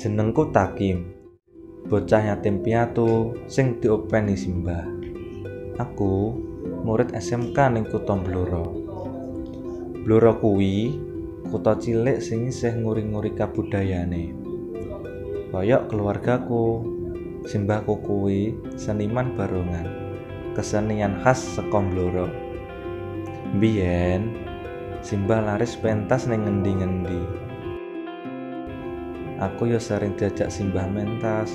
Jenengku Takim, bocah yatim piatu sing diopeni simbah. Aku murid SMK ning kutha Blora. Blora kuwi kutha cilik sing isih nguri-nguri kabudayane. Koyok keluargaku, simbahku kuwi seniman barongan, kesenian khas saka Blora. Mbiyen simbah laris pentas ning ngendi-ngendi. Aku yo sering diajak simbah mentas.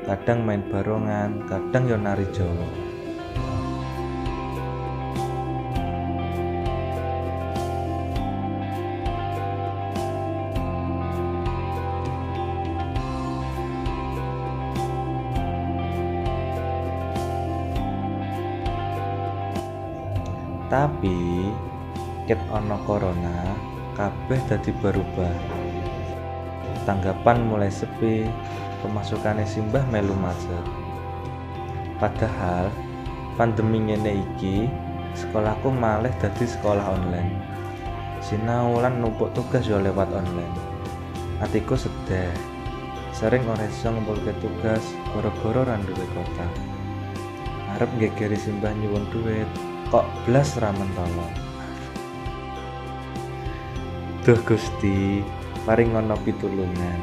Kadang main barongan, kadang yo nari Jawa. Tapi ket ana corona, kabeh dadi berubah. Tanggapan mulai sepi, pemasukannya simbah melu macet. Padahal pandemi ngene iki, sekolahku malih dadi sekolah online. Sinau lan numpuk tugas yo lewat online. Atiku sedih. Sering ora iso ngumpulke tugas gara-gara ra duwe kota. Arep nggegeri simbah nyuwun duit, kok blas ra mentolo. Duh Gusti, paringono pitulungan.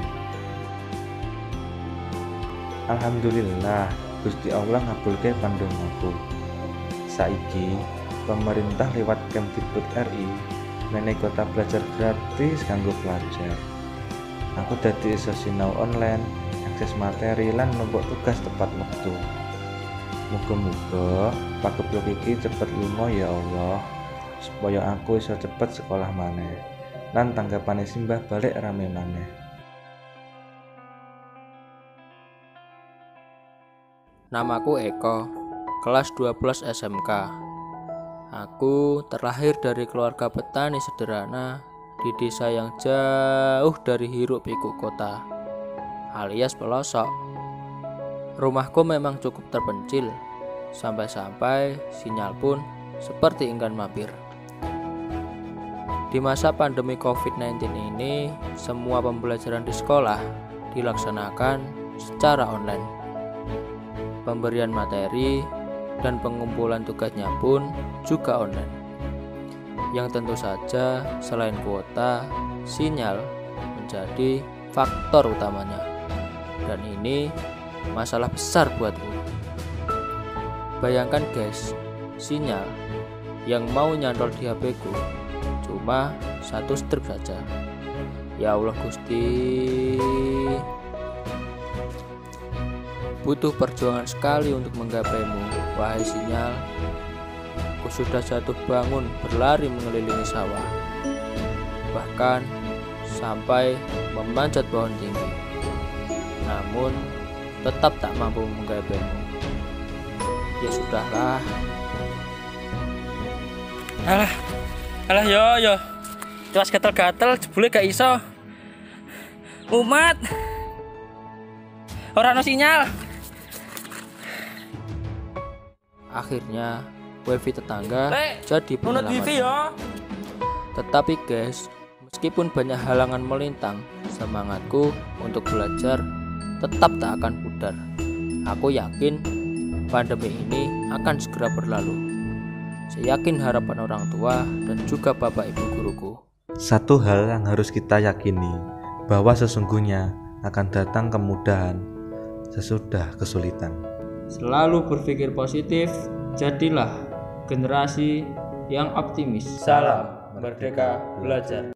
Alhamdulillah, Gusti Allah ngabulke pandongaku. Saiki pemerintah lewat Kemdikbud RI menehi kota belajar gratis kanggo pelajar. Aku dadi iso sinau online, akses materi lan numpuk tugas tepat wektu. Muga-muga pageblok iki cepet lunga ya Allah, supaya aku iso cepet sekolah maneh. Lan tanggapane simbah balik rame maneh. Namaku Eko, kelas 12 SMK. Aku terlahir dari keluarga petani sederhana di desa yang jauh dari hiruk-pikuk kota, alias pelosok. Rumahku memang cukup terpencil, sampai-sampai sinyal pun seperti enggan mampir. Di masa pandemi COVID-19 ini, semua pembelajaran di sekolah dilaksanakan secara online. Pemberian materi dan pengumpulan tugasnya pun juga online. Yang tentu saja selain kuota, sinyal menjadi faktor utamanya. Dan ini masalah besar buatku. Bayangkan guys, sinyal yang mau nyantol di HP-ku cuma 1 strip saja. Ya Allah Gusti, butuh perjuangan sekali untuk menggapaimu, wahai sinyal. Aku sudah jatuh bangun berlari mengelilingi sawah, bahkan sampai memanjat pohon tinggi, namun tetap tak mampu menggapaimu. Ya sudahlah. Alah yo. Terus gatel-gatel jebule gak iso. Umat. Ora ono sinyal. Akhirnya wifi tetangga jadi Nunut wifi pengalaman. Tetapi guys, meskipun banyak halangan melintang, semangatku untuk belajar tetap tak akan pudar. Aku yakin pandemi ini akan segera berlalu. Saya yakin harapan orang tua dan juga bapak ibu guruku. Satu hal yang harus kita yakini, bahwa sesungguhnya akan datang kemudahan sesudah kesulitan. Selalu berpikir positif, jadilah generasi yang optimis. Salam Merdeka Belajar.